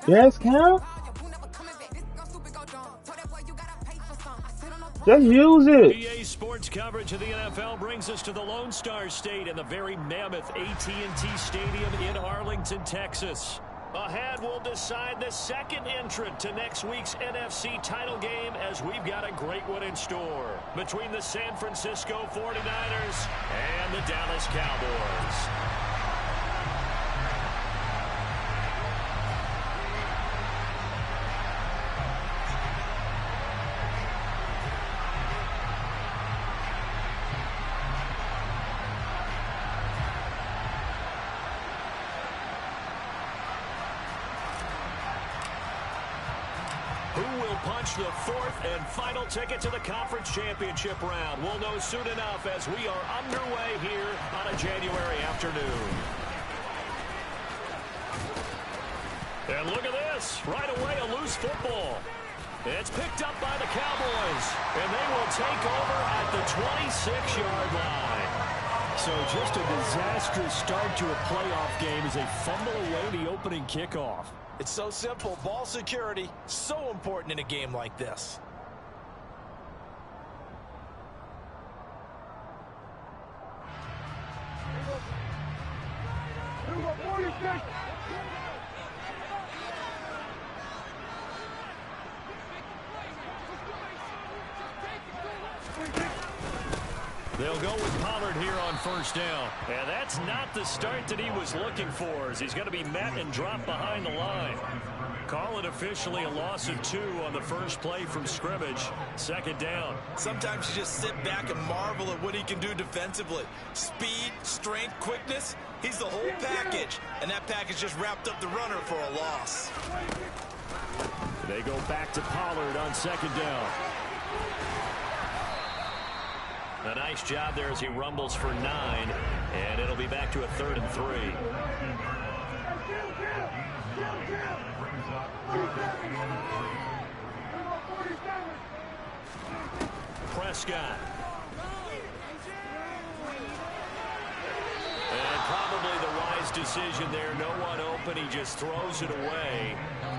Yes, Cam. Just use it. EA Sports coverage of the NFL brings us to the Lone Star State and the very mammoth AT&T Stadium in Arlington, Texas. Ahead, we'll decide the second entrant to next week's NFC title game as we've got a great one in store between the San Francisco 49ers and the Dallas Cowboys. Punch the fourth and final ticket to the conference championship round. We'll know soon enough as we are underway here on a January afternoon. And look at this. Right away, a loose football. It's picked up by the Cowboys, and they will take over at the 26-yard line. So just a disastrous start to a playoff game as they fumble away the opening kickoff. It's so simple. Ball security, so important in a game like this. They'll go with Pollard here on first down. And that's not the start that he was looking for, as he's going to be met and dropped behind the line. Call it officially a loss of 2 on the first play from scrimmage. Second down. Sometimes you just sit back and marvel at what he can do defensively. Speed, strength, quickness. He's the whole package. And that package just wrapped up the runner for a loss. They go back to Pollard on second down. A nice job there as he rumbles for 9, and it'll be back to a 3rd and 3. Prescott. And probably the wise decision there. No one open. He just throws it away.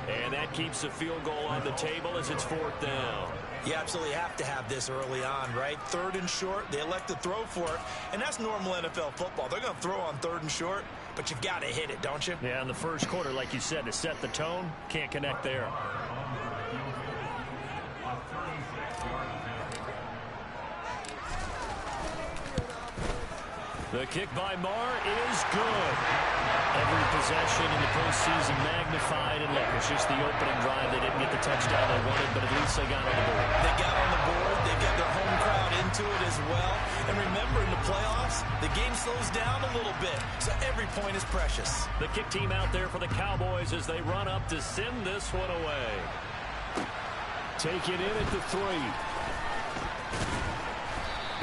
And that keeps the field goal on the table as it's 4th down. You absolutely have to have this early on, right? 3rd and short, they elect to throw for it, and that's normal NFL football. They're going to throw on 3rd and short, but you've got to hit it, don't you? Yeah, in the first quarter, like you said, to set the tone, can't connect there. The kick by Marr is good. Every possession in the postseason magnified, and look, it's just the opening drive. They didn't get the touchdown they wanted, but at least they got on the board. They got on the board. They've got their home crowd into it as well. And remember, in the playoffs, the game slows down a little bit, so every point is precious. The kick team out there for the Cowboys as they run up to send this one away. Take it in at the 3.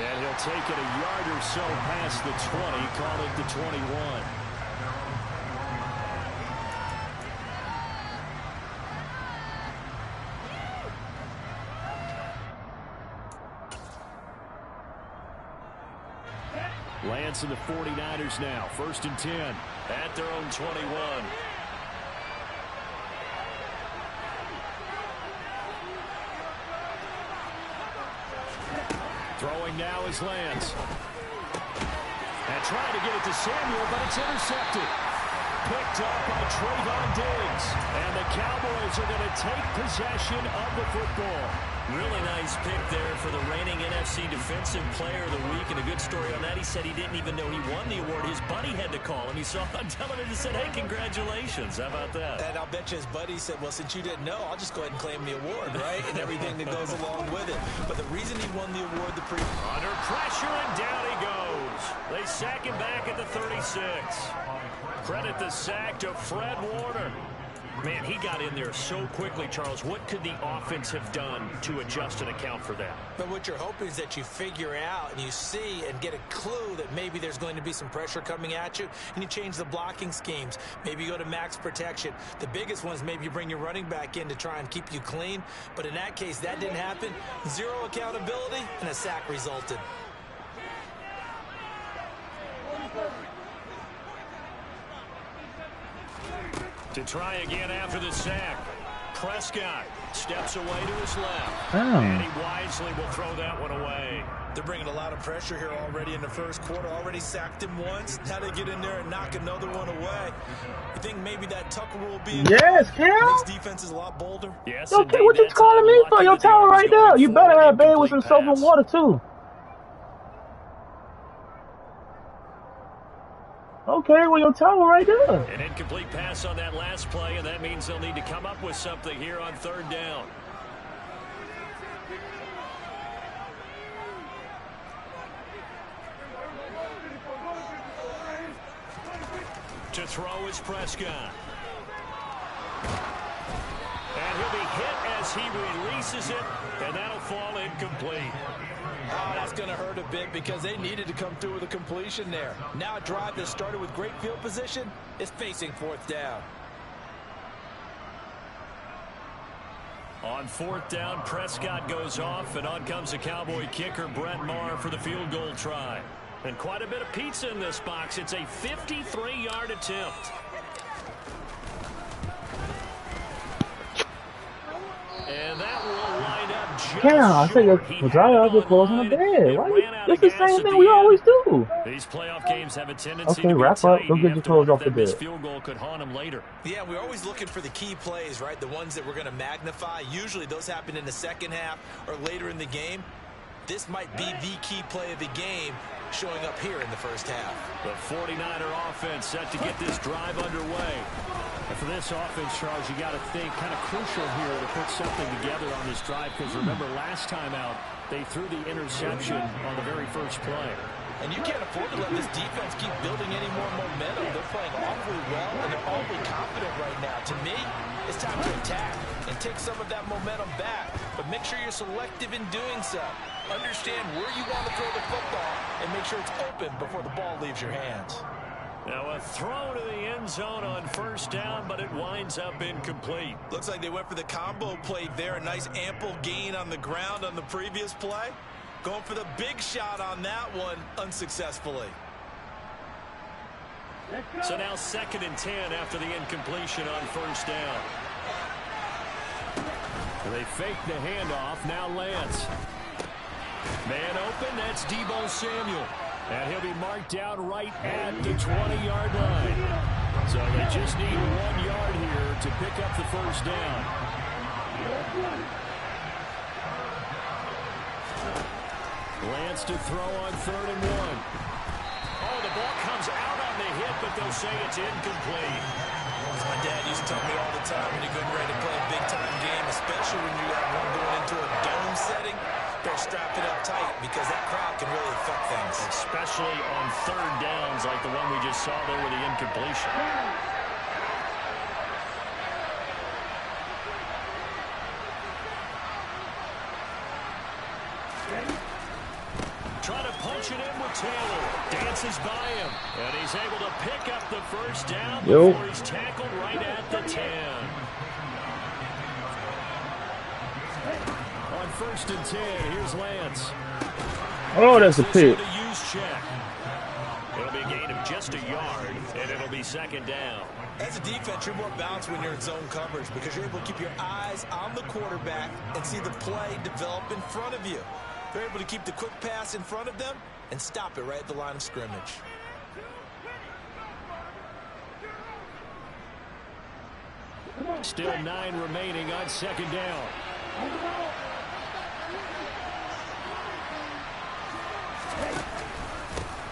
And he'll take it a yard or so past the 20, call it the 21. Lance and the 49ers now, 1st and 10. At their own 21. Throwing now is Lance. And trying to get it to Samuel, but it's intercepted. Picked up by Trayvon Diggs. And the Cowboys are going to take possession of the football. Really nice pick there for the reigning NFC Defensive Player of the Week. And a good story on that. He said he didn't even know he won the award. His buddy had to call him. He saw him on television and said, hey, congratulations. How about that? And I'll bet you his buddy said, well, since you didn't know, I'll just go ahead and claim the award, right? And everything that goes along with it. But the reason he won the award the previous... Under pressure, and down he goes. They sack him back at the 36. Credit the sack to Fred Warner. Man, he got in there so quickly, Charles. What could the offense have done to adjust and account for that? But what you're hoping is that you figure out and you see and get a clue that maybe there's going to be some pressure coming at you, and you change the blocking schemes. Maybe you go to max protection. The biggest one is maybe you bring your running back in to try and keep you clean. But in that case, that didn't happen. Zero accountability, and a sack resulted. To try again after the sack. Prescott steps away to his left. And he wisely will throw that one away. They're bringing a lot of pressure here already in the first quarter. Already sacked him once. Now they get in there and knock another one away. You think maybe that Tucker rule being makes defenses a lot bolder? Yes, okay, indeed. what you calling me for? Your towel right there. You better have bathed with some soap and water too. Okay, well, your towel right there. An incomplete pass on that last play, and that means they'll need to come up with something here on third down. To throw is Prescott. And he'll be hit as he releases it, and that'll fall incomplete. Oh, that's going to hurt a bit because they needed to come through with a completion there. Now a drive that started with great field position is facing fourth down. On fourth down, Prescott goes off, and on comes the Cowboy kicker, Brett Maher, for the field goal try. And quite a bit of pizza in this box. It's a 53-yard attempt. And that will line up just I think was I out there closing the bed. Right? This is the same thing we always do. These playoff games have a tendency to be wrap up. Go get your clothes off the bed. This field goal could haunt them later. Yeah, we're always looking for the key plays, right? The ones that we're going to magnify. Usually those happen in the second half or later in the game. This might be the key play of the game showing up here in the first half. The 49er offense set to get this drive underway. And for this offense, Charles, you got to think kind of crucial here to put something together on this drive, because remember last time out they threw the interception on the very first play. And you can't afford to let this defense keep building any more momentum. They're playing awfully well, and they're awfully confident right now. To me, it's time to attack and take some of that momentum back. But make sure you're selective in doing so. Understand where you want to throw the football and make sure it's open before the ball leaves your hands. Now a throw to the end zone on first down, but it winds up incomplete. Looks like they went for the combo play there. A nice ample gain on the ground on the previous play. Going for the big shot on that one unsuccessfully. So now 2nd and 10 after the incompletion on first down. They fake the handoff. Now Lance. Man open, that's Deebo Samuel. And he'll be marked down right at the 20-yard line. So they just need 1 yard here to pick up the first down. Lance to throw on 3rd and 1. Oh, the ball comes out on the hit, but they'll say it's incomplete. As my dad used to tell me all the time, when you're getting ready to play a big-time game, especially when you have one going into a dome setting, better strap it up tight because that crowd can really affect things. Especially on 3rd downs like the one we just saw there with the incompletion. Trying to punch it in with Taylor. Dances by him. And he's able to pick up the first down before he's tackled right at the 10. On 1st and 10, here's Lance. Oh, that's a pick. It'll be a gain of just a yard, and it'll be 2nd down. As a defense, you're more balanced when you're in zone coverage because you're able to keep your eyes on the quarterback and see the play develop in front of you. They're able to keep the quick pass in front of them and stop it right at the line of scrimmage. Still 9 remaining on 2nd down.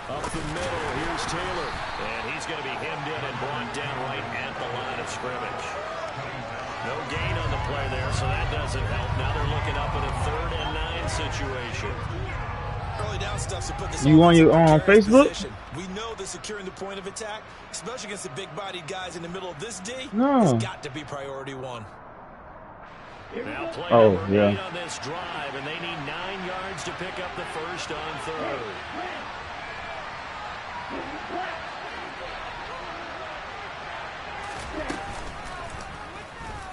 Up the middle, here's Taylor. And he's going to be hemmed in and brought down right at the line of scrimmage. No gain on the play there, so that doesn't help. Now they're looking up at a 3rd and 9 situation. Early down stuff to put this you on your Facebook? Position. We know that securing the point of attack, especially against the big-bodied guys in the middle of this D, has got to be priority 1. Now play number 8 on this drive, and they need 9 yards to pick up the first on 3rd.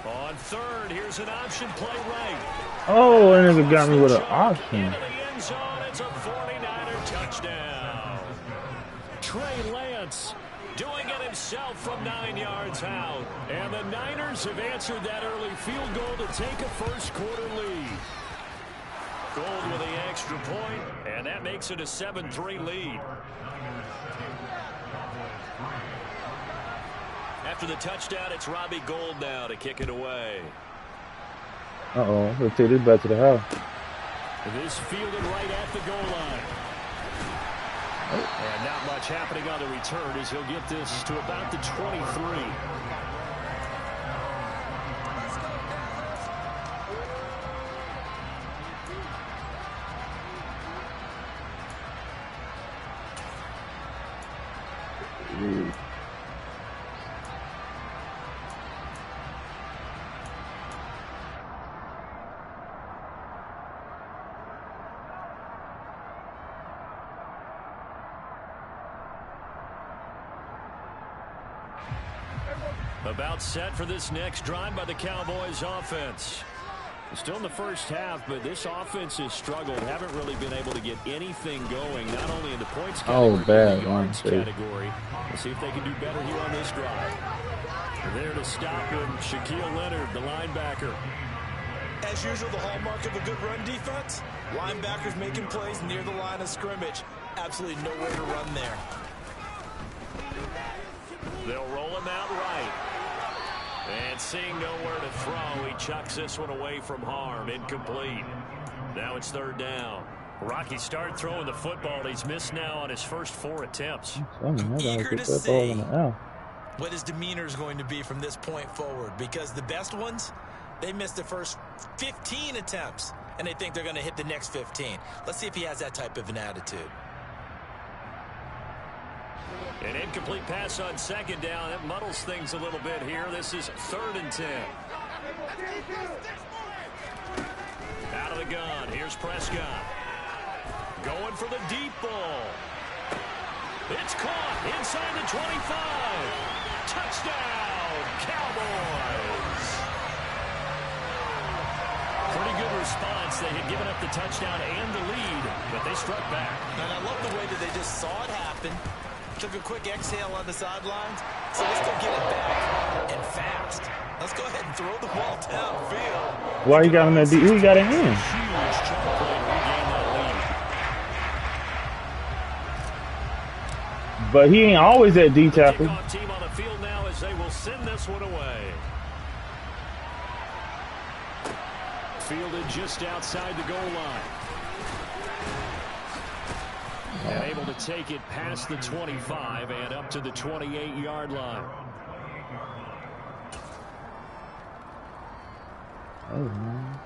On 3rd, here's an option play right. Oh, and it got me with an option. Into the end zone, it's a 49er touchdown. Trey Lance doing it himself from 9 yards out. And the Niners have answered that early field goal to take a first-quarter lead. Gold with the extra point, and that makes it a 7-3 lead. After the touchdown, it's Robbie Gould now to kick it away. Uh-oh. Let's take this back to the house. This fielded right at the goal line. And not much happening on the return as he'll get this to about the 23. About set for this next drive by the Cowboys offense. Still in the first half, but this offense has struggled. Haven't really been able to get anything going, not only in the points category, but in the yards category. We'll see if they can do better here on this drive. There to stop him, Shaquille Leonard, the linebacker. As usual, the hallmark of a good run defense, linebackers making plays near the line of scrimmage. Absolutely nowhere to run there. They'll roll him out right. And seeing nowhere to throw, he chucks this one away from harm. Incomplete. Now it's third down. Rocky started throwing the football. He's missed now on his first 4 attempts. Eager to see what his demeanor is going to be from this point forward, because the best ones, they missed the first 15 attempts, and they think they're going to hit the next 15. Let's see if he has that type of an attitude. An incomplete pass on second down. That muddles things a little bit here. This is 3rd and 10. Out of the gun. Here's Prescott. Going for the deep ball. It's caught inside the 25. Touchdown, Cowboys. Pretty good response. They had given up the touchdown and the lead, but they struck back. And I love the way that they just saw it happen. Took a quick exhale on the sidelines. So let's go get it back and fast. Let's go ahead and throw the ball downfield. Why you got him at D? Who you got him in? Huge chunk play to regain that lead. But he ain't always at D tackle. The kickoff team on the field now as they will send this one away. Fielded just outside the goal line. And able to take it past the 25 and up to the 28-yard line. Oh, man.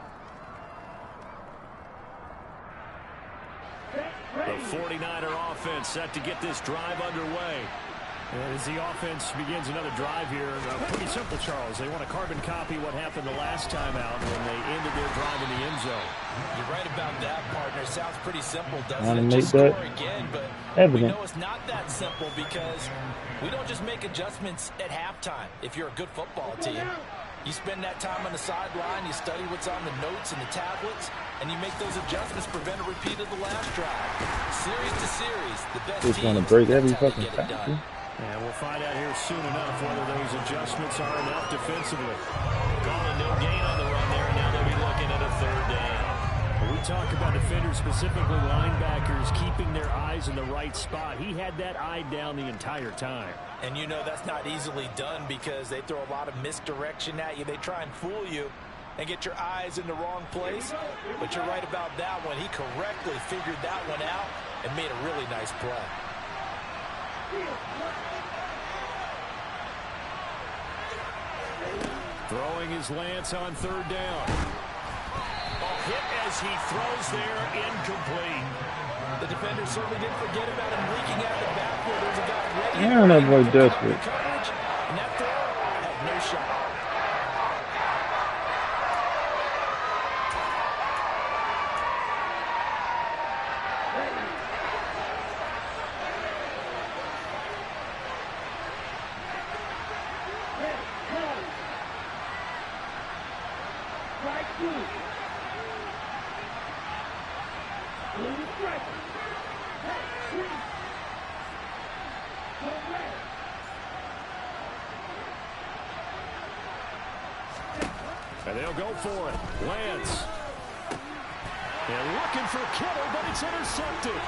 The 49er offense set to get this drive underway. As the offense begins another drive here, pretty simple, Charles. They want to carbon copy what happened the last time out when they ended their drive in the end zone. You're right about that, partner. Sounds pretty simple, doesn't Want to it? make Just that score again, but evident. we know it's not that simple because we don't just make adjustments at halftime. If you're a good football team, you spend that time on the sideline, you study what's on the notes and the tablets, and you make those adjustments, prevent a repeat of the last drive. Series to series, the best Just team. want to break every That's how fucking you get it done. tackle. And we'll find out here soon enough whether those adjustments are enough defensively. Calling no gain on the run there, and now they'll be looking at a 3rd down. When we talk about defenders, specifically linebackers, keeping their eyes in the right spot. He had that eye down the entire time. And you know that's not easily done because they throw a lot of misdirection at you. They try and fool you and get your eyes in the wrong place. But you're right about that one. He correctly figured that one out and made a really nice play. Throwing his Lance on 3rd down. Hit as he throws there, incomplete. The defender certainly didn't forget about him leaking out the backfield. There's a guy ready. Damn, that boy desperate. And that throw had no shot. And they'll go for it. Lance. And looking for Kittle, but it's intercepted.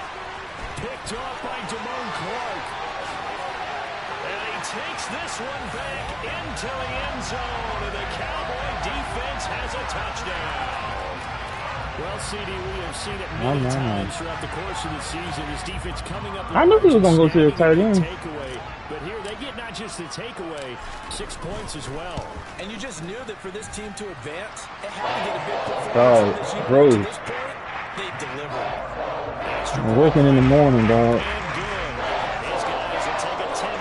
Picked off by Damone Clark. And he takes this one back into the end zone. And the Cowboy defense has a touchdown. Well, CD, we have seen it many times throughout the course of the season. This defense coming up. I knew he was going to go to the tight end. Takeaway. But here they get not just the takeaway, 6 points as well. And you just knew that for this team to advance, it had to get a big performance. Oh, bro. To this point, they delivered. I'm working in the morning, dog.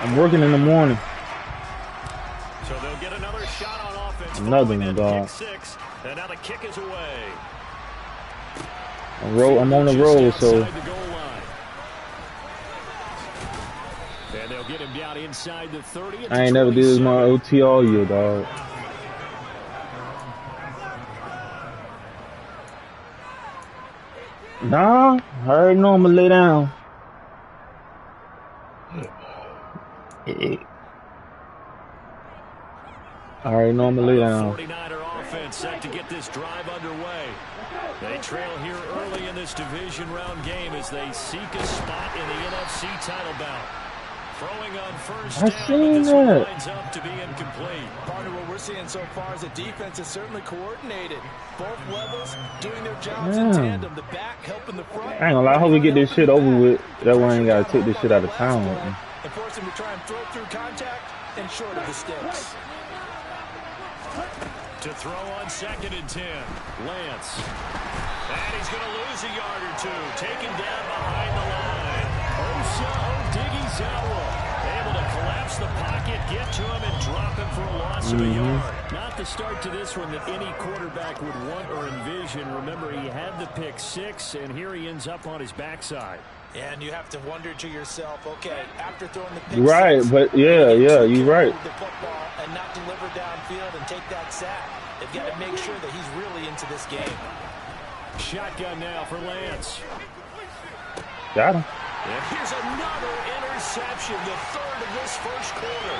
I'm working in the morning. So they'll get another shot on offense. Another one, dog. And now the kick is away. I'm on the road, so. And they'll get him down inside the 30. I ain't never did this my OT all year, dog. Nah, I already know I'm gonna lay down. I already know I'm gonna lay down. 49er offense set to get this drive underway. They trail here early in this division round game as they seek a spot in the NFC title bout. Throwing on first down, but this one lines up to be incomplete. Part of what we're seeing so far is the defense is certainly coordinated. Both levels doing their jobs in tandem. The back helping the front. I ain't gonna lie, I hope we get this shit over with. That way I ain't gotta take this shit out of town with me. And force him to try and throw through contact and short of the sticks. To throw on 2nd and 10, Lance. And he's going to lose a yard or two. Taken down behind the line. Osa Odighizuwa able to collapse the pocket, get to him, and drop him for a loss of a yard. Not the start to this one that any quarterback would want or envision. Remember, he had the pick 6, and here he ends up on his backside. And you have to wonder to yourself, okay, after throwing the pick right, 6, but yeah, you're right. The football and not deliver downfield and take that sack. They've got to make sure that he's really into this game. Shotgun now for Lance. Got him. And here's another interception, the 3rd of this first quarter.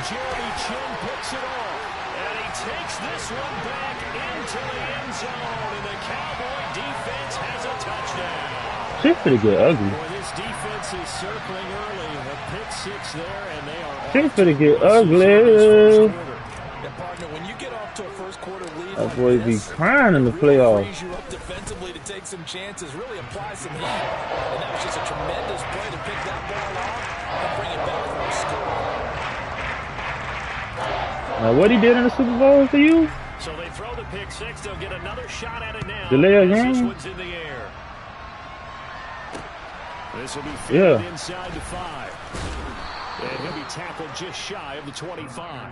Jeremy Chinn picks it off, and he takes this one back into the end zone, and the Cowboy defense has a touchdown. Shit's pretty good, ugly. Boy, this defense is circling early. A pick 6 there, and they are. Shit's pretty good, ugly. And partner, when you get off to a first quarter lead, That boy be crying in the playoffs. Frees you up defensively to take some chances, really apply some heat. And that was just a tremendous play to pick that ball off and bring it back for a score. Now, what he did in the Super Bowl for you? So they throw the pick 6. They'll get another shot at it now. Delay a This game? one's in the air. This will be fielded inside the 5. And he'll be tackled just shy of the 25.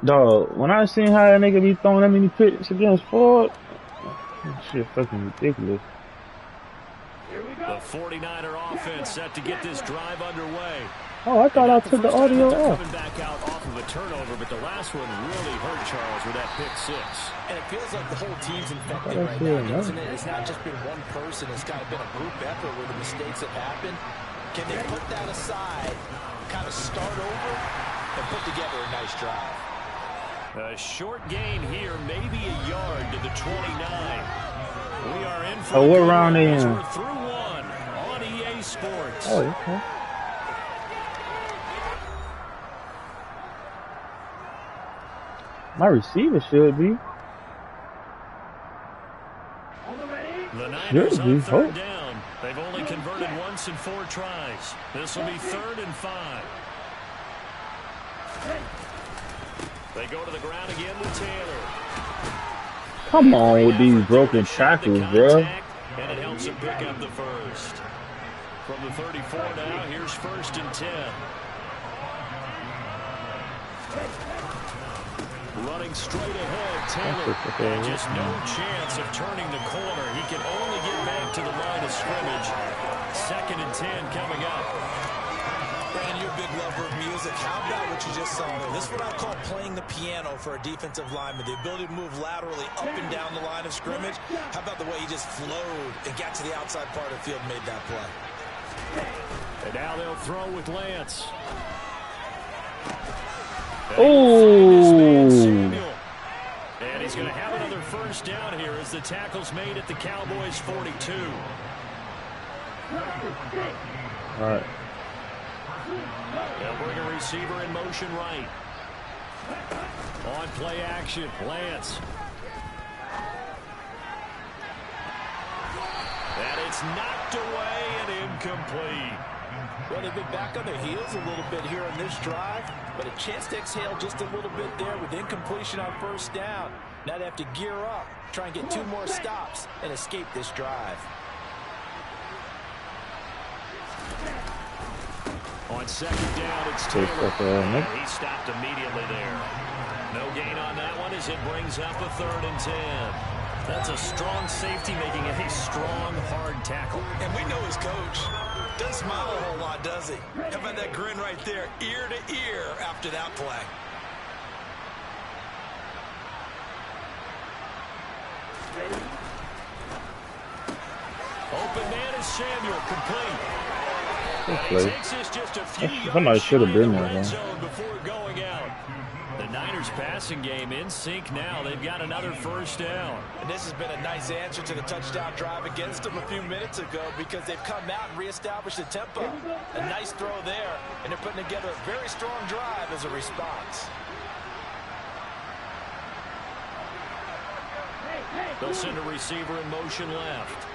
Dog, when I seen how that nigga be throwing that many picks against Ford, that shit fucking ridiculous. The 49er offense set to get this drive underway. Oh, I thought I took the audio off. Coming back out off of a turnover, but the last one really hurt Charles with that pick 6. And it feels like the whole team's infected right now, doesn't it? It's not just been one person. It's kind of been a group effort where the mistakes have happened. Can they put that aside, kind of start over, and put together a nice drive? A short gain here, maybe a yard to the 29. We are in for what round they in? We're through 1 on EA Sports. Oh, okay. My receiver should be. The Niners on 3rd down. They've only converted once in 4 tries. This will be 3rd and 5. They go to the ground again with Taylor. Come on with these broken tackles, bro. And it helps him pick up the first. From the 34 now, here's 1st and 10. Running straight ahead, Taylor. And just no chance of turning the corner. He can only get back to the line of scrimmage. 2nd and 10 coming up. Brandon, you're a big lover of music. How about what you just saw there? This is what I call playing the piano for a defensive lineman. The ability to move laterally up and down the line of scrimmage. How about the way he just flowed and got to the outside part of the field and made that play? And now they'll throw with Lance. Oh! And he's going to have another first down here as the tackle's made at the Cowboys' 42. All right. They'll bring a receiver in motion right. On play action, Lance. And it's knocked away and incomplete. Well, they've been back on their heels a little bit here on this drive, but a chance to exhale just a little bit there with incompletion on first down. Now they have to gear up, try and get 2 more stops, and escape this drive. On second down, it's Taylor. He stopped immediately there. No gain on that one as it brings up a 3rd and 10. That's a strong safety making a strong, hard tackle. And we know his coach doesn't smile a whole lot, does he? How about that grin right there, ear to ear after that play? Open man is Samuel, complete. Takes us just a few Somebody should have been there, man. Before going out. The Niners passing game in sync now. They've got another first down. And this has been a nice answer to the touchdown drive against them a few minutes ago because they've come out and reestablished the tempo. A nice throw there, and they're putting together a very strong drive as a response. They'll send a receiver in motion left.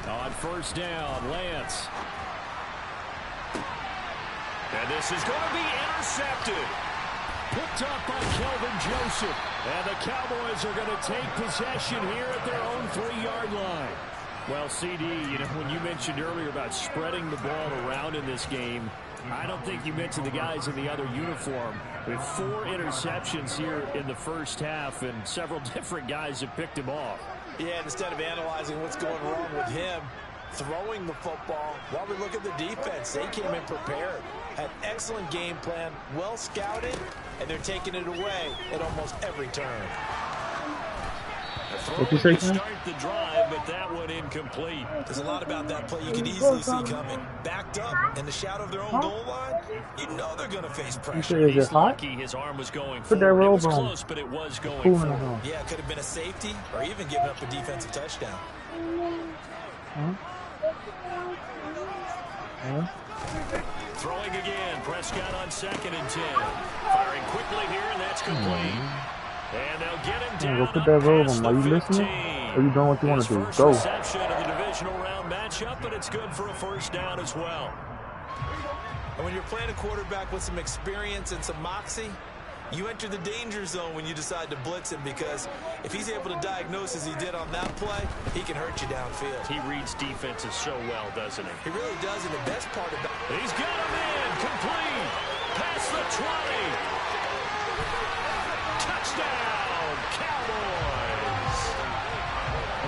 On first down, Lance. And this is going to be intercepted. Picked up by Kelvin Joseph. And the Cowboys are going to take possession here at their own 3-yard line. Well, CD, you know, when you mentioned earlier about spreading the ball around in this game, I don't think you mentioned the guys in the other uniform. We have 4 interceptions here in the first half, and several different guys have picked him off. Yeah, instead of analyzing what's going wrong with him, throwing the football, while we look at the defense, they came in prepared. Had excellent game plan, well scouted, and they're taking it away at almost every turn. What you say, Ken? Start the drive, but that one incomplete. There's a lot about that play you can easily see coming. Backed up in the shadow of their own goal line, you know they're going to face pressure. Is it hot? His arm was going Put that forward. It robe was on. close, but it was going forward. Yeah, it could have been a safety or even given up a defensive touchdown. Throwing again. Prescott on 2nd and 10. Firing quickly here, and that's complete. And they'll get him down. Go put that robe on. Are you listening? Or are you doing what you want to do? First Go. reception of the divisional round matchup, but it's good for a first down as well. And when you're playing a quarterback with some experience and some moxie, you enter the danger zone when you decide to blitz him because if he's able to diagnose as he did on that play, he can hurt you downfield. He reads defenses so well, doesn't he? He really does, and the best part about it. He's got him in. Complete. Past the 20. Touchdown, Cowboys.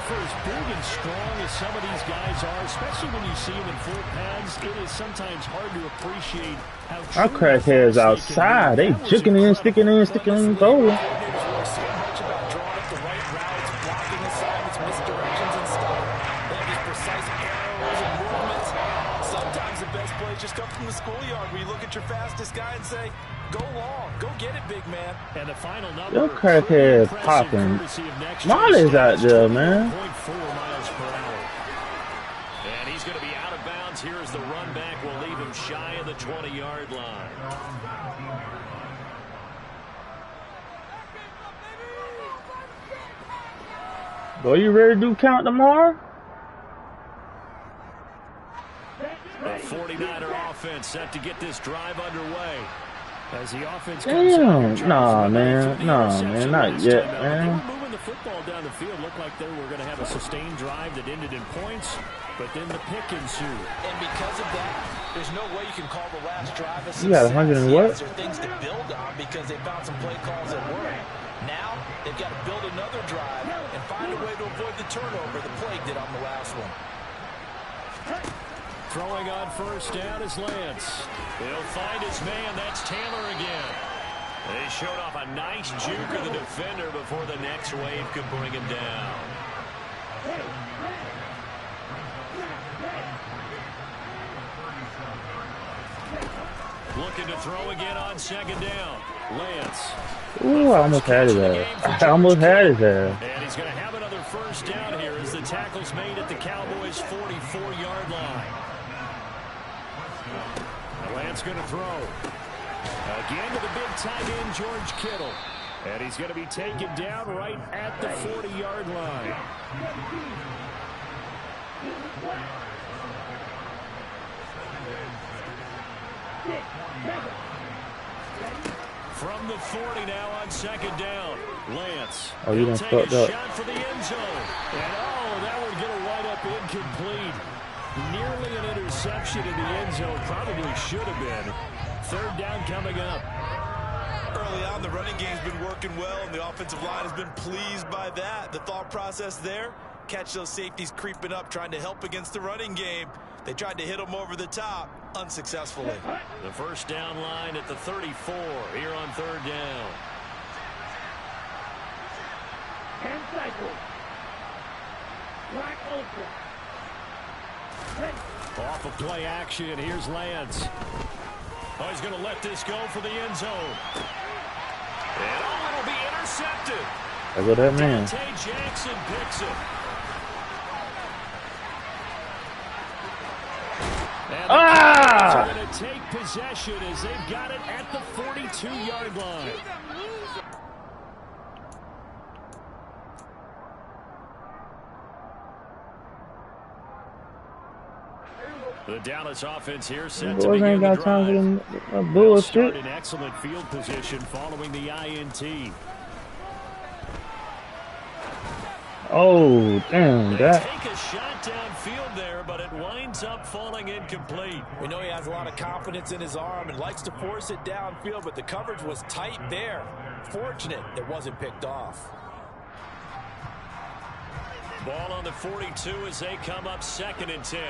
For as big and strong as some of these guys are, especially when you see them in full pads, it is sometimes hard to appreciate how Our crackheads outside. They chicken in, sticking in, bowling. Just come from the schoolyard where you look at your fastest guy and say, go long, go get it, big man. And the final number, Your crackhead popping. Molly's out there, man. 0.4 miles per hour. And he's going to be out of bounds here as the run back will leave him shy of the 20-yard line. Are you ready to do count tomorrow? The 49er offense set to get this drive underway. As the offense Damn, nah, man, not yet, man. They were moving the football down the field. Looked like they were going to have a sustained drive that ended in points, but then the pick ensued. And because of that, there's no way you can call the last drive a success. You got 100 and what? There are things to build on because they found some play calls that work. Now they've got to build another drive and find a way to avoid the turnover the play did on the last one. Throwing on first down is Lance. He'll find his man. That's Taylor again. They showed off a nice juke of the defender before the next wave could bring him down. Looking to throw again on second down. Lance. Ooh, I almost had his ass. I almost had his ass. And he's going to have another first down here as the tackle's made at the Cowboys' 44-yard line. Lance going to throw. Again to the big tight end, George Kittle. And he's going to be taken down right at the 40-yard line. From the 40 now on second down. Lance. Oh, you done fucked up. Shot for the end zone. And that would get a wind up incomplete. Nearly an interception in the end zone. Probably should have been. Third down coming up. Early on, the running game's been working well, and the offensive line has been pleased by that. The thought process there, catch those safeties creeping up, trying to help against the running game. They tried to hit them over the top, unsuccessfully. The first down line at the 34 here on third down. 10 cycles. Black Ultra. Off of play action, here's Lance. Oh, he's going to let this go for the end zone. And it'll be intercepted. I go that man. Dante Jackson picks it. And the Cowboys are going to take possession as they've got it at the 42-yard line. The Dallas offense here set to begin the drive. They'll start in excellent field position following the INT. Oh, damn, that. Take a shot downfield there, but it winds up falling incomplete. We know he has a lot of confidence in his arm and likes to force it downfield, but the coverage was tight there. Fortunate it wasn't picked off. Ball on the 42 as they come up 2nd and 10.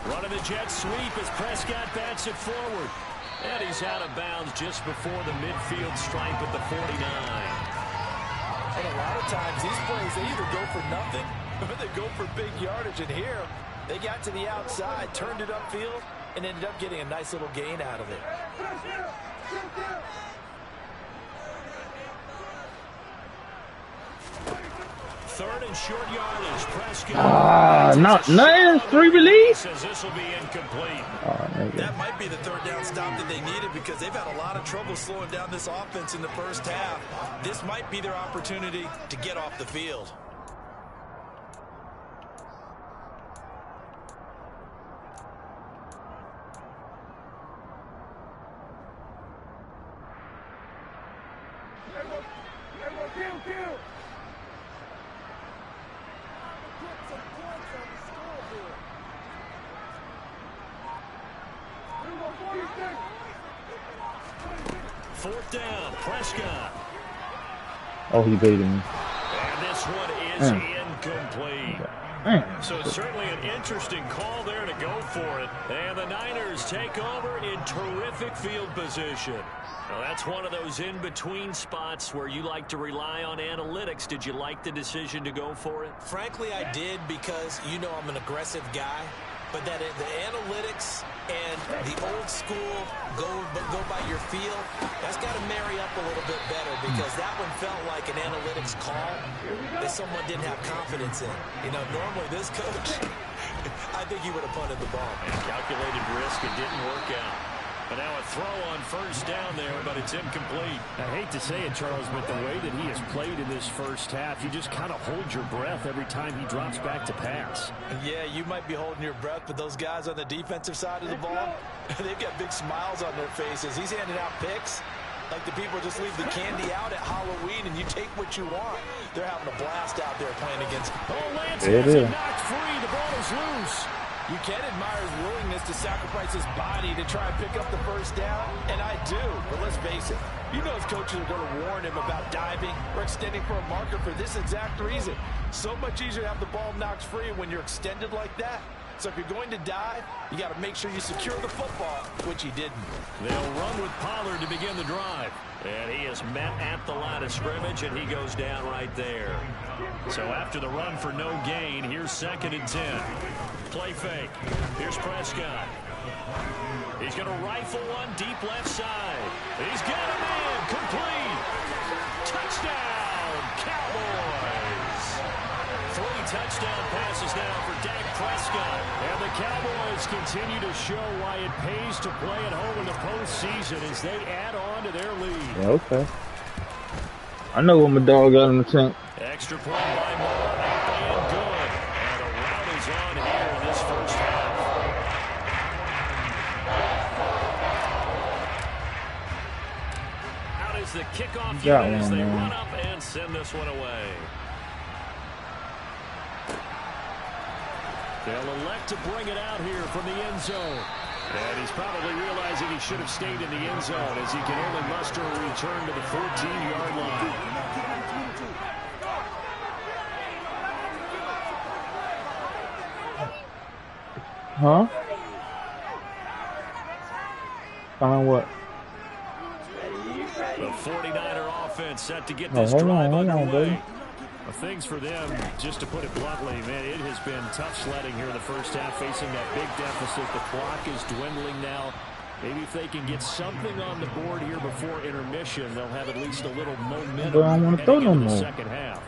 Running the jet sweep as Prescott bats it forward. And he's out of bounds just before the midfield stripe at the 49. And a lot of times these plays, they either go for nothing or they go for big yardage. And here, they got to the outside, turned it upfield, and ended up getting a nice little gain out of it. Third and short yardage. Prescott. Nothing. 3 release. Says this will be incomplete. That might be the third down stop that they needed because they've had a lot of trouble slowing down this offense in the first half. This might be their opportunity to get off the field. Fourth down, Prescott. Oh, he baited me. And this one is incomplete. So certainly an interesting call there to go for it. And the Niners take over in terrific field position. Now that's one of those in-between spots where you like to rely on analytics. Did you like the decision to go for it? Frankly, I did because, you know, I'm an aggressive guy. But that the analytics and the old school go by your feel, that's got to marry up a little bit better because that one felt like an analytics call that someone didn't have confidence in. You know, normally this coach, I think he would have punted the ball. And calculated risk, it didn't work out. But now a throw on first down there, but it's incomplete. I hate to say it, Charles, but the way that he has played in this first half, you just kind of hold your breath every time he drops back to pass. Yeah, you might be holding your breath, but those guys on the defensive side of the ball, they've got big smiles on their faces. He's handing out picks like the people just leave the candy out at Halloween and you take what you want. They're having a blast out there playing against. Oh, Lance has it knocked free. The ball is loose. You can admire his willingness to sacrifice his body to try and pick up the first down, and I do. But let's face it, you know his coaches are going to warn him about diving or extending for a marker for this exact reason. So much easier to have the ball knocked free when you're extended like that. So if you're going to dive, you got to make sure you secure the football, which he didn't. They'll run with Pollard to begin the drive. And he is met at the line of scrimmage, and he goes down right there. So after the run for no gain, here's 2nd and 10. Play fake. Here's Prescott. He's going to rifle one deep left side. He's got him in. Complete. Touchdown, Cowboys. 3 touchdown passes now for Dak Prescott. And the Cowboys continue to show why it pays to play at home in the postseason as they add on to their lead. Yeah, okay. I know what my dog got in the tank. Extra point by Moore. And good. And a rout is on here in this first half. Out is the kickoff unit as they run up and send this one away. They'll elect to bring it out here from the end zone. And he's probably realizing he should have stayed in the end zone as he can only muster a return to the 14-yard line. Huh? Find what? The 49er offense set to get this drive underway. Things for them, just to put it bluntly, man, it has been tough sledding here in the first half, facing that big deficit. The clock is dwindling now. Maybe if they can get something on the board here before intermission, they'll have at least a little momentum But I don't want to throw no into the more. second half.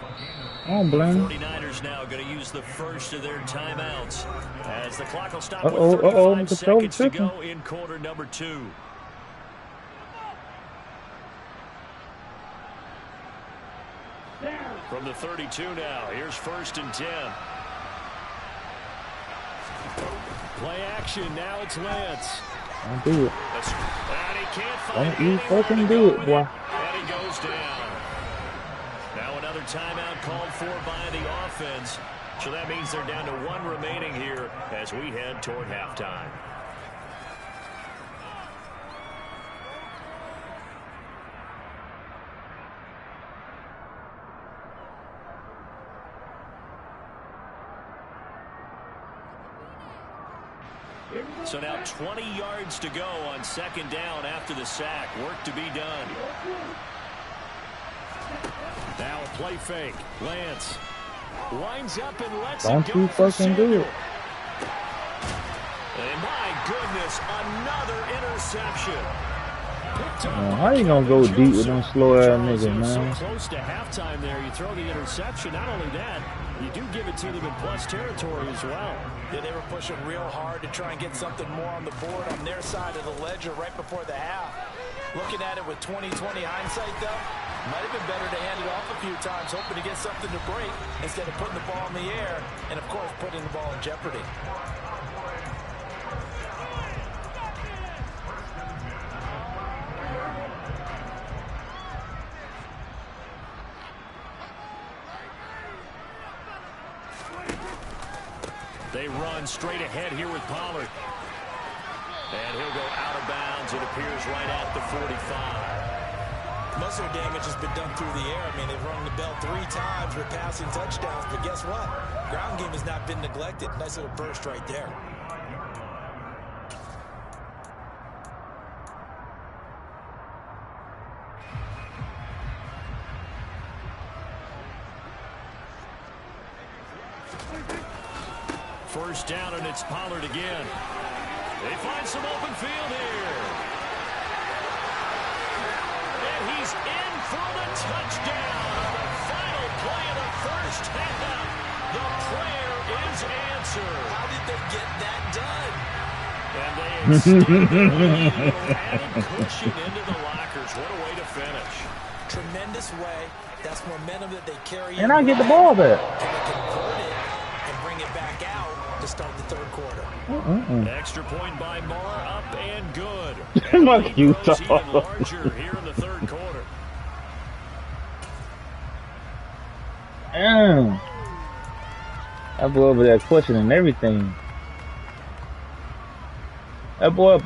I don't blame. 49ers now going to use the first of their timeouts as the clock will stop Uh-oh, with 35 Mr. seconds to Chicken. go in quarter number 2. From the 32 now, here's 1st and 10. Play action, now it's Lance. Don't do it. And he can't find Don't you anyone fucking to do go it, with boy. And he goes down. Now another timeout called for by the offense. So that means they're down to 1 remaining here as we head toward halftime. So now 20 yards to go on 2nd down after the sack. Work to be done. Now a play fake. Lance winds up and lets it go. Don't you fucking do it. And my goodness, another interception. Man, how you gonna go deep with them slow ass niggas, man? So close to halftime there, you throw the interception. Not only that, you do give it to them in plus territory as well. Yeah, they were pushing real hard to try and get something more on the board on their side of the ledger right before the half. Looking at it with 20/20 hindsight, though, might have been better to hand it off a few times, hoping to get something to break instead of putting the ball in the air and, of course, putting the ball in jeopardy. They run straight ahead here with Pollard. And he'll go out of bounds. It appears right at the 45. Most of their damage has been done through the air. I mean, they've rung the bell 3 times with passing touchdowns. But guess what? Ground game has not been neglected. Nice little burst right there. First down, and it's Pollard again. They find some open field here. And he's in for the touchdown on the final play of the first half. The prayer is answered. How did they get that done? And they extend their lead, added cushion into the lockers. What a way to finish. Tremendous way. That's momentum that they carry. And I get the ball back. Can they convert it and bring it back out to start the 3rd quarter? Extra point by Moore, up and good. Fuck And you, the lead grows even dog. larger here in the 3rd quarter. Damn. That boy over there questioning everything. That boy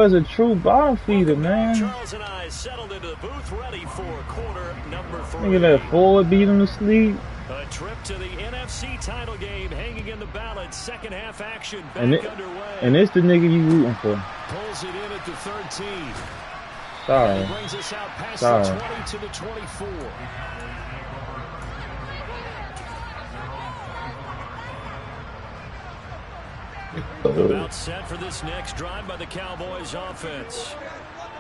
is a true bottom feeder, man. Charles and I settled into the booth ready for quarter number 3. Nigga that forward beat him to sleep. A trip to the NFC title game hanging in the balance. Second half action back underway. And it's the nigga you rooting for. Pulls it in at the 13. Sorry. It brings us out past the 20 to the 24. About set for this next drive by the Cowboys offense.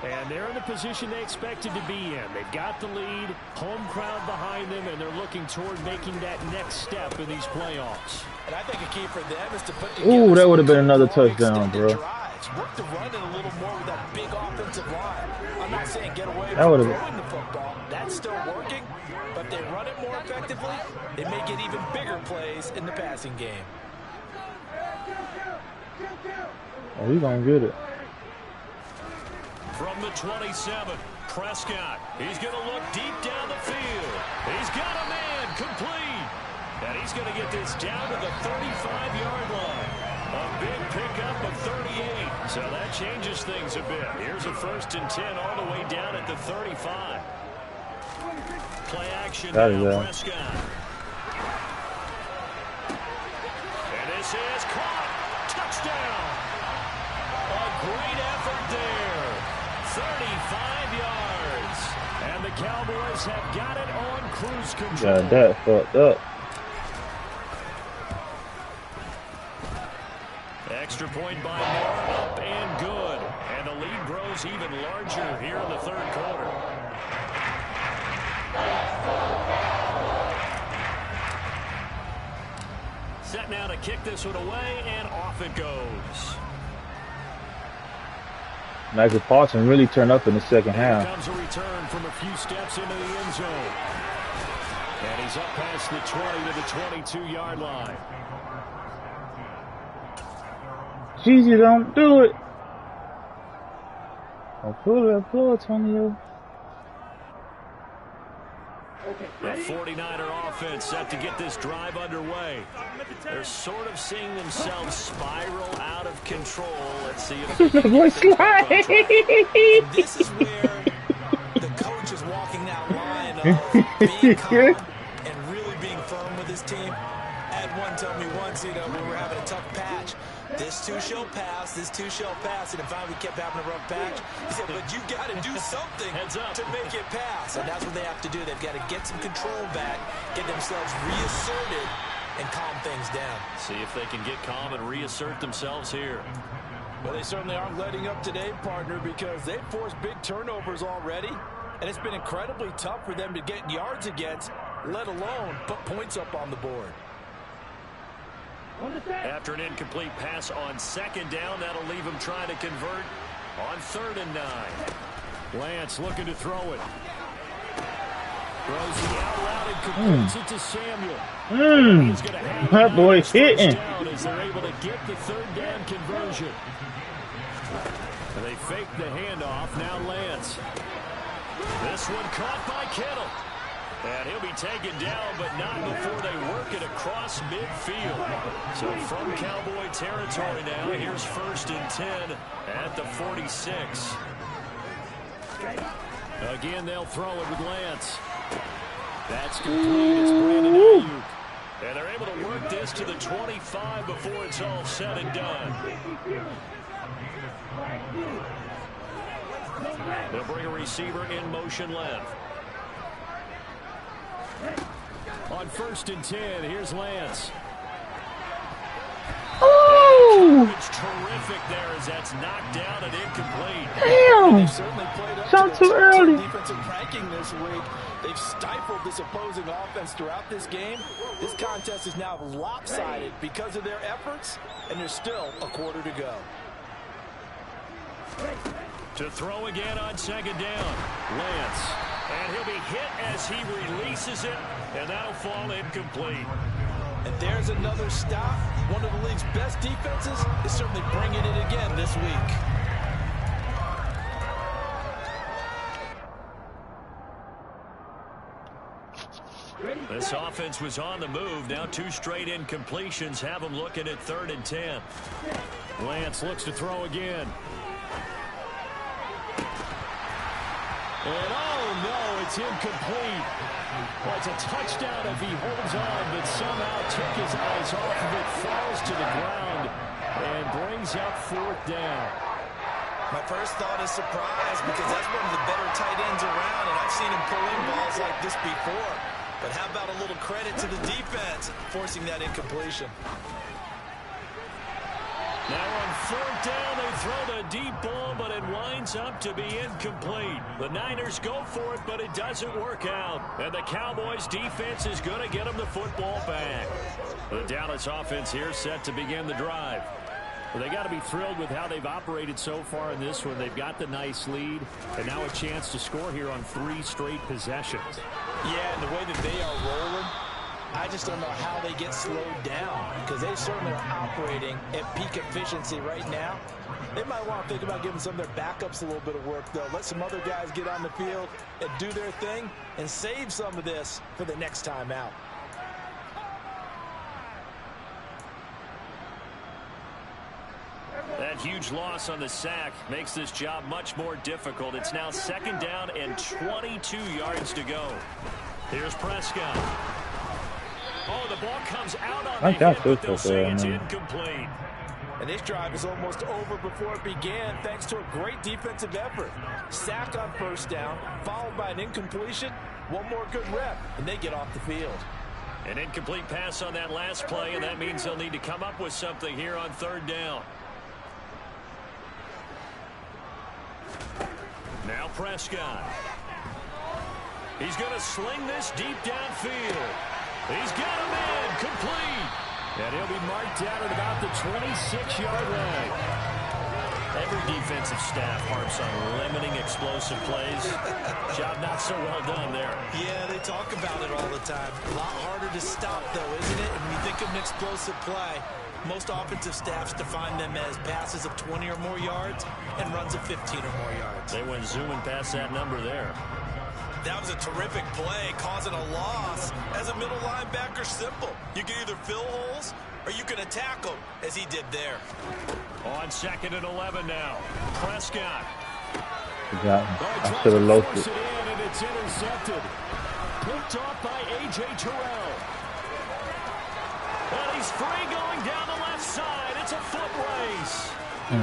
And they're in the position they expected to be in. They've got the lead, home crowd behind them, and they're looking toward making that next step in these playoffs. And I think a key for them is to put together. Ooh, that would have been another touchdown, bro. Drives. Work the run in a little more with that big offensive line. I'm not saying get away that from throwing the football. That's still working, but they run it more effectively. They may get even bigger plays in the passing game. Oh, he's gonna get it. From the 27, Prescott. He's going to look deep down the field. He's got a man complete. And he's going to get this down to the 35-yard line. A big pickup of 38. So that changes things a bit. Here's a 1st and 10 all the way down at the 35. Play action now, Prescott. And this is caught. Touchdown. A great effort there. 35 yards. And the Cowboys have got it on cruise control. Got that fucked up. Extra point by Moore, up and good. And the lead grows even larger here in the 3rd quarter. Set now to kick this one away, and off it goes. Michael Parsons really turned up in the second half. Here comes a return from a few steps into the end zone. And he's up past the 20 to the 22-yard line. Jeezy, don't do it. Don't pull that play, Antonio. The 49er offense set to get this drive underway. They're sort of seeing themselves spiral out of control. Let's see if they can This is where the coach is walking that line of being calm and really being firm with his team. I had one tell me once, we were having a tough patch. This too shall pass, this too shall pass. And if we kept having a rough patch, he said, but you got to do something to make it pass. And that's what they have to do. They've got to get some control back, get themselves reasserted, and calm things down. See if they can get calm and reassert themselves here. Well, they certainly aren't letting up today, partner, because they've forced big turnovers already. And it's been incredibly tough for them to get yards against, let alone put points up on the board. After an incomplete pass on 2nd down, that'll leave him trying to convert on 3rd and 9. Lance looking to throw it. Throws the out route and completes it to Samuel. He's gonna have that boy's hitting. As they're able to get the 3rd down conversion. And they fake the handoff. Now Lance. This one caught by Kittle. And he'll be taken down, but not before they work it across midfield. So from Cowboy territory now, here's 1st and 10 at the 46. Again, they'll throw it with Lance. That's complete. It's Brandon Ayuk. And they're able to work this to the 25 before it's all said and done. They'll bring a receiver in motion left. On 1st and 10, here's Lance. Oh! It's terrific there as that's knocked down and incomplete. Damn! Shot too early. Defensive ranking this week. They've stifled this opposing offense throughout this game. This contest is now lopsided because of their efforts, and there's still a quarter to go. To throw again on 2nd down, Lance. And he'll be hit as he releases it, and that'll fall incomplete. And there's another stop. One of the league's best defenses is certainly bringing it again this week. This offense was on the move. Now 2 straight incompletions have them looking at 3rd and 10. Lance looks to throw again. And oh no, it's incomplete. Well, it's a touchdown if he holds on, but somehow took his eyes off of it, falls to the ground, and brings up 4th down. My first thought is surprise, because that's one of the better tight ends around, and I've seen him pull in balls like this before. But how about a little credit to the defense forcing that incompletion? Now on 4th down, they throw the deep ball, but it winds up to be incomplete. The Niners go for it, but it doesn't work out. And the Cowboys' defense is going to get them the football back. The Dallas offense here set to begin the drive. Well, they got to be thrilled with how they've operated so far in this one. They've got the nice lead, and now a chance to score here on 3 straight possessions. Yeah, and the way that they are rolling, I just don't know how they get slowed down, because they certainly are operating at peak efficiency right now. They might want to think about giving some of their backups a little bit of work, though. Let some other guys get on the field and do their thing and save some of this for the next time out. That huge loss on the sack makes this job much more difficult. It's now 2nd down and 22 yards to go. Here's Prescott. Oh, the ball comes out on the hit, but they'll say it's incomplete. And this drive is almost over before it began, thanks to a great defensive effort. Sack on 1st down, followed by an incompletion. One more good rep, and they get off the field. An incomplete pass on that last play, and that means they'll need to come up with something here on 3rd down. Now Prescott. He's going to sling this deep downfield. He's got him in, complete. And he'll be marked down at about the 26-yard line. Every defensive staff harps on limiting explosive plays. Job not so well done there. Yeah, they talk about it all the time. A lot harder to stop, though, isn't it? When you think of an explosive play, most offensive staffs define them as passes of 20 or more yards and runs of 15 or more yards. They went zooming past that number there. That was a terrific play, causing a loss. As a middle linebacker, simple. You can either fill holes or you can attack them, as he did there. On 2nd and 11 now. Prescott. I should have lost it. And it's intercepted. Picked off by A.J. Terrell. And he's free going down the left side. It's a foot race. And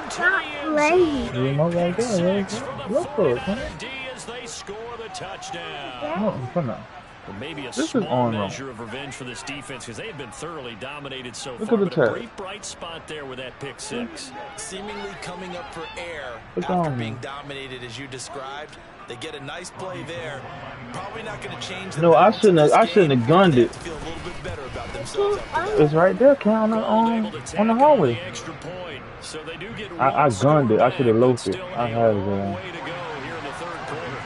into the end zone. You know right there, look for it, As they score the touchdown. Maybe a this small measure of revenge for this defense, because they have been thoroughly dominated so far. But a brief bright spot there with that pick 6. Seemingly coming up for air after being dominated as you described. They get a nice play there. Probably not going to change the I shouldn't have gunned it. Feel a little bit better about themselves. It's right there, Count, on the hallway. So they do get I gunned it. I should have loafed it. I had it there. Way to go here in the 3rd quarter.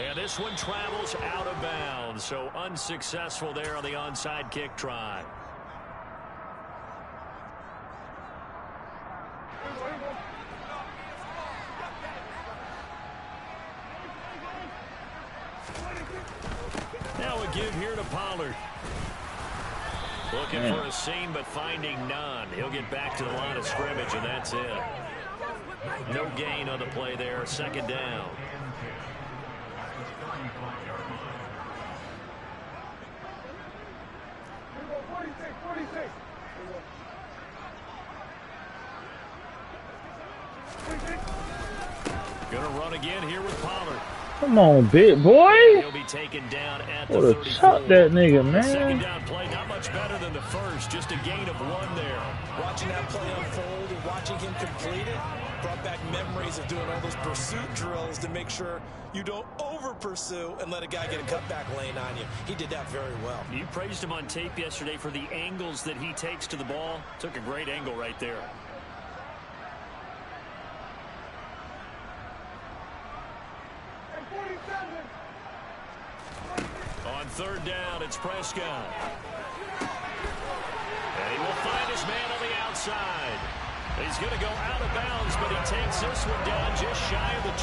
And this one travels out of bounds, so unsuccessful there on the onside kick try. Now a give here to Pollard. Looking for a seam, but finding none. He'll get back to the line of scrimmage, and that's it. No gain on the play there. 2nd down. Gonna run again here with Pollard. Come on, big boy. He'll be taken down at the 34. Chop that nigga, man. 2nd down play, not much better than the first. Just a gain of 1 there. Watching that play unfold and watching him complete it brought back memories of doing all those pursuit drills to make sure you don't over-pursue and let a guy get a cutback lane on you. He did that very well. You praised him on tape yesterday for the angles that he takes to the ball. Took a great angle right there. On 3rd down, it's Prescott. And he will find his man on the outside. He's going to go out of bounds, but he takes this one down just shy of the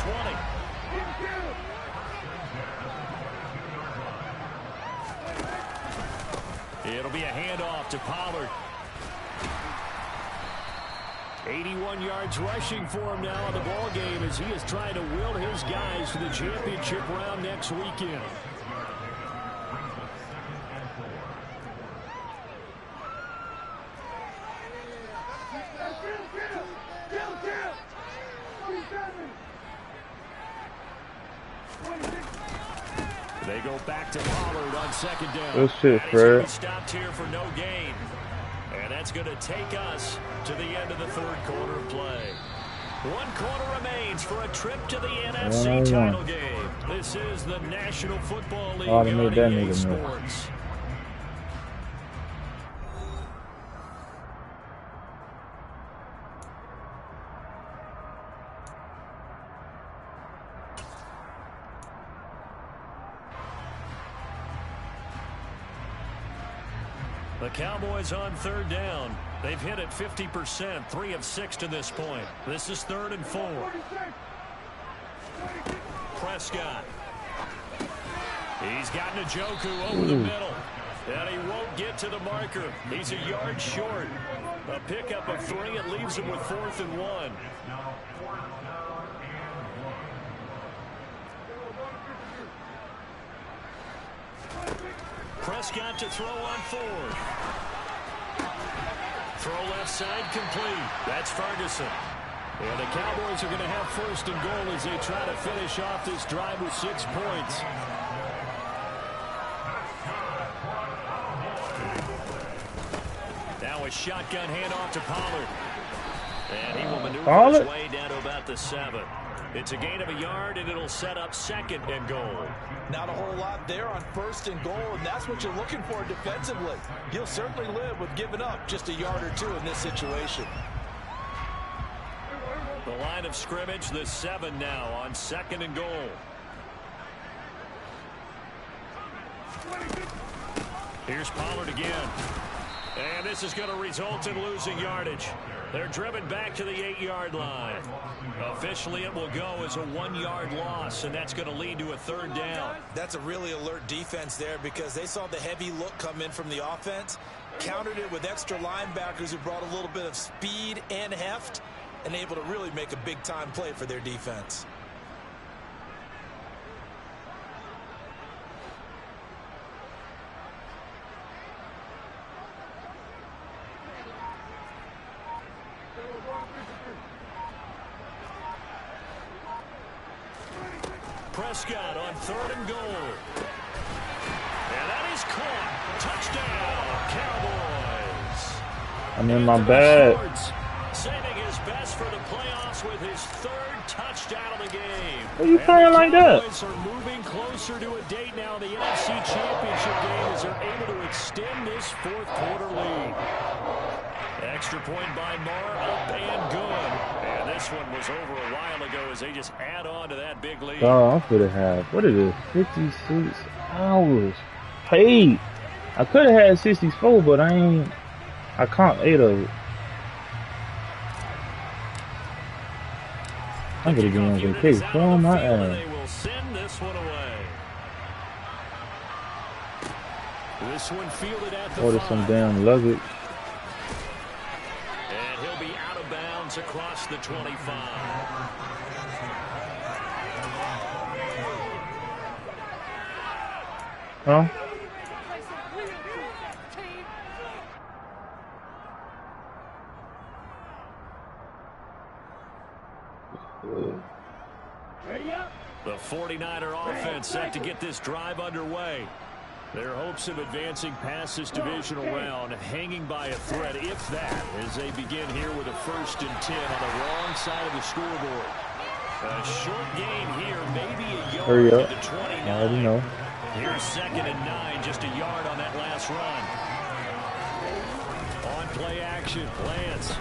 20. It'll be a handoff to Pollard. 81 yards rushing for him now in the ball game as he is trying to will his guys to the championship round next weekend. They go back to Pollard on second down. Good shit, Fred. Stopped here for no gain. And that's going to take us to the end of the third quarter of play. 1 quarter remains for a trip to the NFC title game. This is the National Football League on EA Sports. The Cowboys on third down. They've hit it 50%, 3 of 6 to this point. This is 3rd and 4. Prescott. He's got Njoku over the middle. And he won't get to the marker. He's a yard short. A pickup of 3. It leaves him with 4th and 1. Prescott to throw on 4th. Throw left side complete. That's Ferguson. And the Cowboys are going to have 1st and goal as they try to finish off this drive with 6 points. Now a shotgun handoff to Pollard. And he will maneuver his way down to about the 7. It's a gain of a yard, and it'll set up 2nd and goal. Not a whole lot there on 1st and goal, and that's what you're looking for defensively. You'll certainly live with giving up just a yard or 2 in this situation. The line of scrimmage, the 7 now on 2nd and goal. Here's Pollard again. And this is going to result in losing yardage. They're driven back to the 8-yard line. Officially, it will go as a 1-yard loss, and that's going to lead to a 3rd down. That's a really alert defense there because they saw the heavy look come in from the offense, countered it with extra linebackers who brought a little bit of speed and heft, and able to really make a big-time play for their defense. Prescott on 3rd and goal. And that is caught. Touchdown, Cowboys. I'm in my bag. Saving his best for the playoffs with his 3rd touchdown of the game. What are you playing like that? The Cowboys are moving closer to a date now in the NFC Championship game as they're able to extend this 4th quarter lead. Extra point by Marr, up and good. And this one was over a while ago as they just add on to that big lead. Oh, I'm gonna have, what is it, 56 hours paid. I could have had 64, but I count 8 of it. I'm gonna be on vacation. Throw my ass. They will send this one away. This one fielded at the Order some damn luggage. And he'll be out of bounds across the 25. Huh? The 49er offense set to get this drive underway. Their hopes of advancing past this divisional round hanging by a thread, if that, as they begin here with a 1st and 10 on the wrong side of the scoreboard. A short game here, maybe a yard. Hurry up. To 29. I already know. Here's 2nd and 9, just a yard on that last run. On play action, Lance.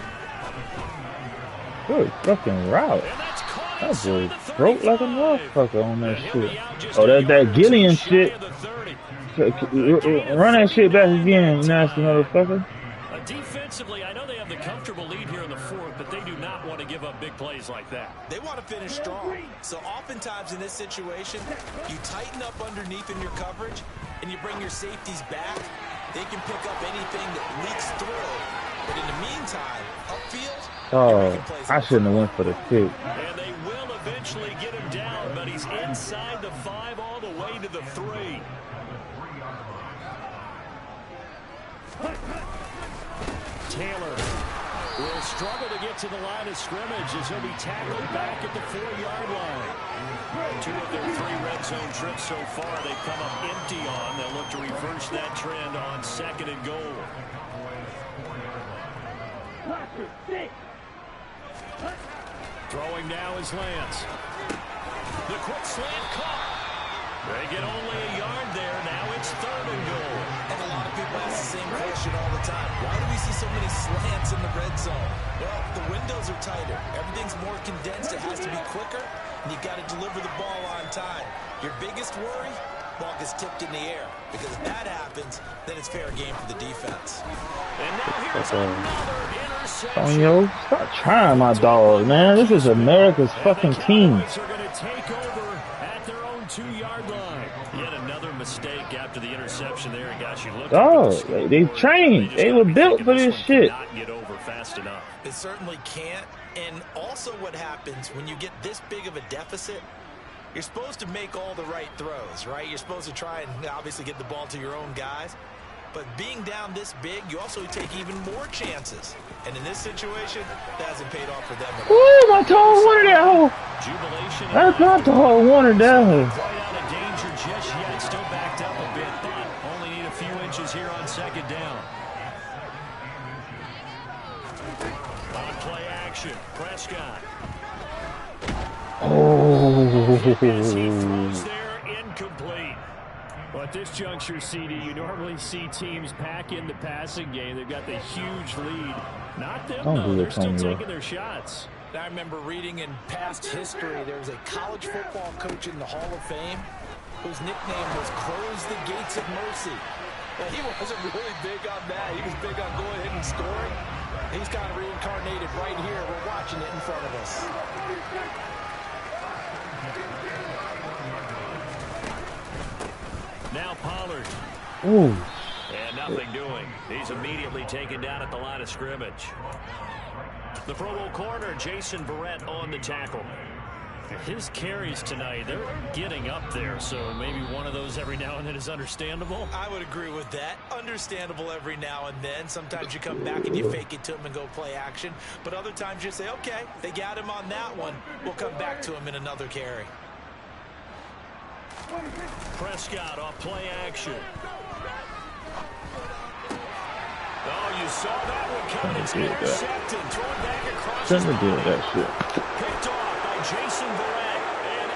Good fucking route. And that's caught That inside boy the broke like a 35. motherfucker on that And he'll shit. be out just Oh, a that's yard that or Gillian two shy shit. of the 30. Run that shit back again, you nasty motherfucker. Defensively, I know they have the comfortable lead here in the 4th, but they do not want to give up big plays like that. They want to finish strong. So oftentimes in this situation, you tighten up underneath in your coverage, and you bring your safeties back. They can pick up anything that leaks through. But in the meantime, upfield, Oh, I shouldn't have went for the kick. And they will eventually get him down, but he's inside the 5 all the way to the 3. Taylor will struggle to get to the line of scrimmage as he'll be tackled back at the 4-yard line. 2 of their 3 red zone trips so far they've come up empty on. They'll look to reverse that trend on 2nd and goal. Throwing now is Lance. The quick slant caught. They get only a yard there. Now it's 3rd and goal. And a lot of people ask the same question all the time. Why do we see so many slants in the red zone? Well, the windows are tighter. Everything's more condensed. It has to be quicker, and you've got to deliver the ball on time. Your biggest worry? Ball gets tipped in the air. Because if that happens, then it's fair game for the defense. And now here's another interception. Antonio, stop trying my dog, man. This is America's fucking team. The Cowboys are going to take over at their own 2-yard line. Yet another mistake after the interception there. And gosh, you look Oh, they trained. They were built for this shit. Not get over fast enough. It certainly can't. And also what happens when you get this big of a deficit, you're supposed to make all the right throws, right? You're supposed to try and obviously get the ball to your own guys. But being down this big, you also take even more chances. And in this situation, that hasn't paid off for them at all. Ooh, my dog wanted that hole. Jubilation. That's not the hole. Wanted that hole. Quite out of danger just yet. Still backed up a bit, but only need a few inches here on 2nd down. On play action, Prescott. Oh. As he throws there, incomplete. Well, at this juncture, CD, you normally see teams pack in the passing game. They've got the huge lead. Not them, though. They're still taking their shots. I remember reading in past history, there was a college football coach in the Hall of Fame whose nickname was Close the Gates of Mercy. Well, he wasn't really big on that. He was big on going ahead and scoring. He's kind of reincarnated right here. We're watching it in front of us. Now Pollard. Ooh. And nothing doing. He's immediately taken down at the line of scrimmage. The Pro Bowl corner, Jason Verrett, on the tackle. His carries tonight, they're getting up there, so maybe one of those every now and then is understandable. I would agree with that. Understandable every now and then. Sometimes you come back and you fake it to him and go play action. But other times you say, okay, they got him on that one. We'll come back to him in another carry. Prescott off play action. Oh, you saw that one coming. It's intercepted. Thrown back across the that shit. Picked off by Jason Verrett.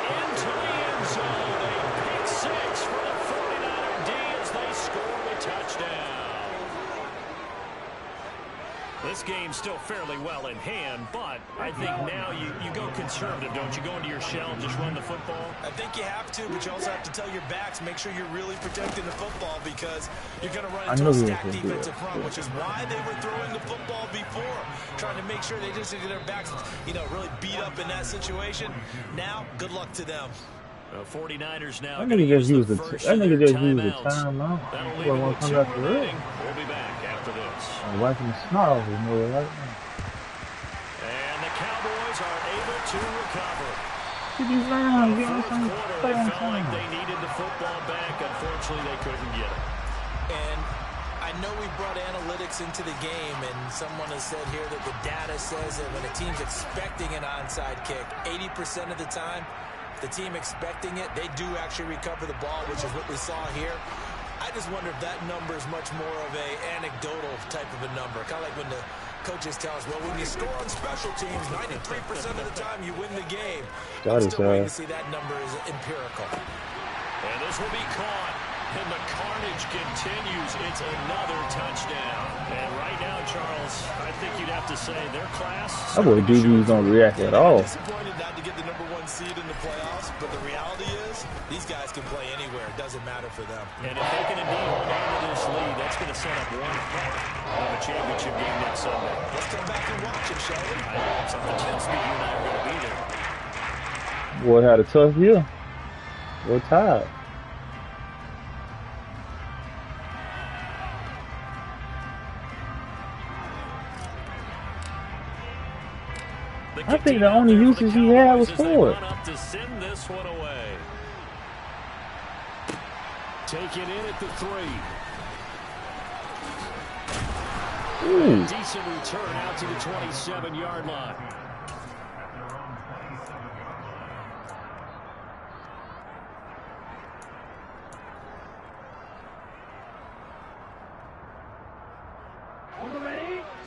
And into the end zone. A pick 6 for the 49er D as they score the touchdown. This game's still fairly well in hand, but I think now you go conservative, don't you? Go into your shell and just run the football? I think you have to, but you also have to tell your backs, make sure you're really protecting the football because you're going to run into a stacked defensive front, which is why they were throwing the football before, trying to make sure they just get their backs, really beat up in that situation. Now, good luck to them. 49ers now. That nigga just used the timeout. That'll leave it with 2 remaining. We'll be back after this. I'm wiping the snot off his nose right now. And the Cowboys are able to recover. The fourth quarter, they felt like they needed the football back. Unfortunately, they couldn't get it. And I know we brought analytics into the game, and someone has said here that the data says that when a team's expecting an onside kick, 80% of the time, the team expecting it, they do actually recover the ball, which is what we saw here. I just wonder if that number is much more of a anecdotal type of a number. Kind of like when the coaches tell us, well, when you score on special teams, 93% of the time you win the game. I'm still waiting to see that number is empirical. And this will be caught. And the carnage continues. It's another touchdown. And right now, Charles, I think you'd have to say their class. That boy DBs don't react at all. Disappointed not to get the #1 seed in the playoffs, but the reality is these guys can play anywhere. It doesn't matter for them. And if they can indeed hold on to this lead, that's going to set up one part of a championship game next Sunday. Let's come back and watch it, shall we? I know something tells me you and I are going to be there. Boy had a tough year. We're tired. I think the only usage he had was forward. To send this one away. Take it in at the 3. Ooh. Decent return out to the 27-yard line.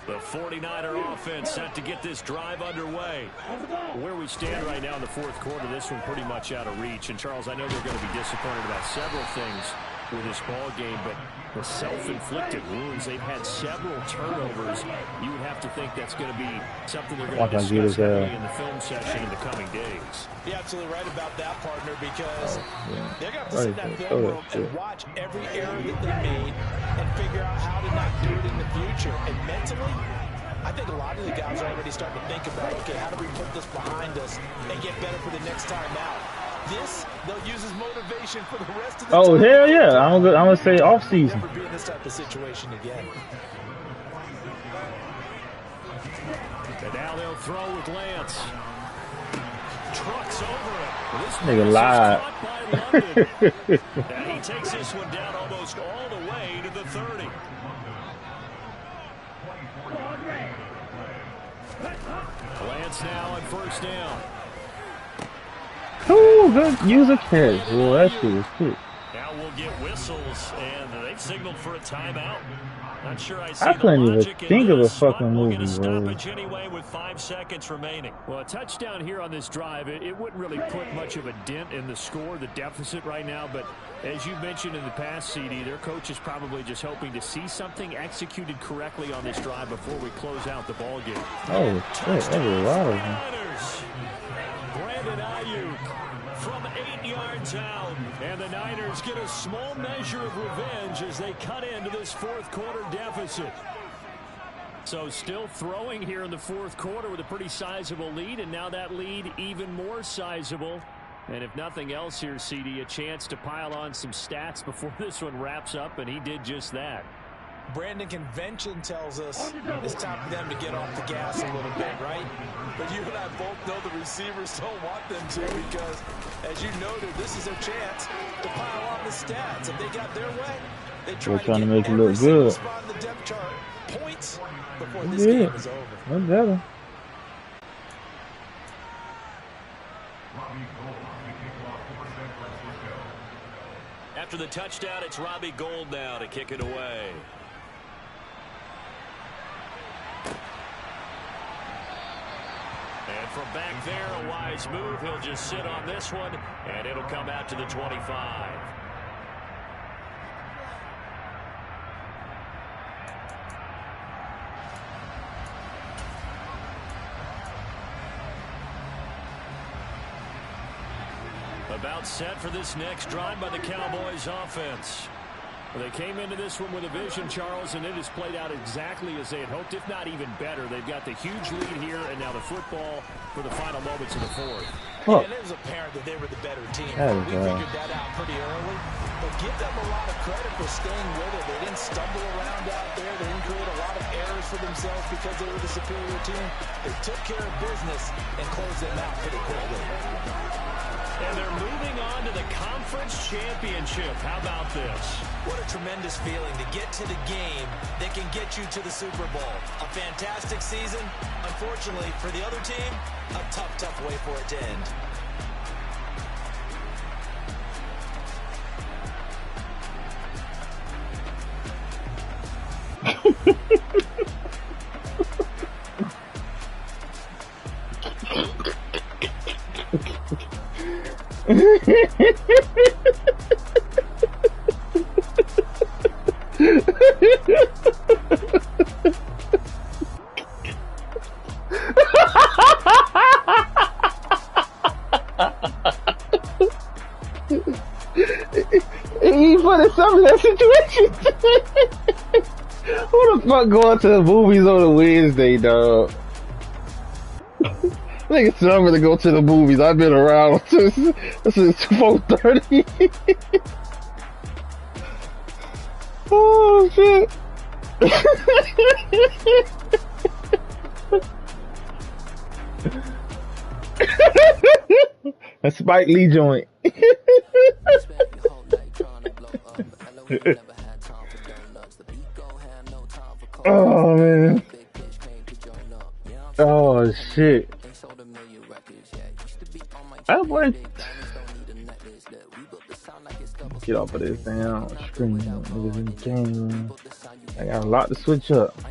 The 49er offense set to get this drive underway. Where we stand right now in the fourth quarter, this one pretty much out of reach. And, Charles, I know they're going to be disappointed about several things with this ball game, but the self-inflicted wounds, they've had several turnovers. You would have to think that's going to be something they're going to discuss heavily in the film session in the coming days. You're absolutely right about that, partner, because they're going to have to sit in that film room and watch every error that they made and figure out how to not do it in the future. And mentally, I think a lot of the guys are already starting to think about, okay, how do we put this behind us and get better for the next time out? This, they'll use as motivation for the rest of the time. Oh, hell yeah. I'm going to say off season. Never be in this type of situation again. And now they'll throw with Lance. Trucks over it. This nigga lied. And he takes this one down almost all the way to the 30. Lance now on first down. Ooh, good user catch. Well, that shit was quick. Now we'll get whistles, and they've signaled for a timeout. Not sure I see I couldn't the even logic think in of a this, but fucking we'll get movie, a bro. stoppage anyway with 5 seconds remaining. Well, a touchdown here on this drive, it wouldn't really put much of a dent in the score, the deficit right now, but as you mentioned in the past, CD, their coach is probably just hoping to see something executed correctly on this drive before we close out the ball game. Oh, shit. That was a lot of them. Brandon Ayuk from 8 yards out. And the Niners get a small measure of revenge as they cut into this fourth quarter deficit. So still throwing here in the fourth quarter with a pretty sizable lead, and now that lead even more sizable. And if nothing else here, CD, a chance to pile on some stats before this one wraps up, and he did just that. Brandon, convention tells us it's time for them to get off the gas a little bit, right? But you and I both know the receivers don't want them to, because, as you noted, this is their chance to pile on the stats. If they got their way, they try We're trying to get make it every look single good. spot in the depth chart points before this Yeah, game is over. that's better. After the touchdown, it's Robbie Gould now to kick it away. And from back there, a wise move. He'll just sit on this one, and it'll come out to the 25. About set for this next drive by the Cowboys offense. Well, they came into this one with a vision, Charles, and it has played out exactly as they had hoped, if not even better. They've got the huge lead here, and now the football for the final moments of the fourth. Oh. And it was apparent that they were the better team. That We is, figured that out pretty early. But give them a lot of credit for staying with it. They didn't stumble around out there. They didn't create a lot of errors for themselves because they were the superior team. They took care of business and closed them out pretty quickly. And they're moving on to the conference championship. How about this? What a tremendous feeling to get to the game that can get you to the Super Bowl. A fantastic season. Unfortunately, for the other team, a tough, tough way for it to end. He put himself in that situation. Who the fuck going to the movies on a Wednesday, dog? Nigga said I'm gonna go to the movies. I've been around since 4:30. Oh shit. A Spike Lee joint. Oh man. Oh shit. That boy. Get off of this damn screen. Niggas in the game room. I got a lot to switch up.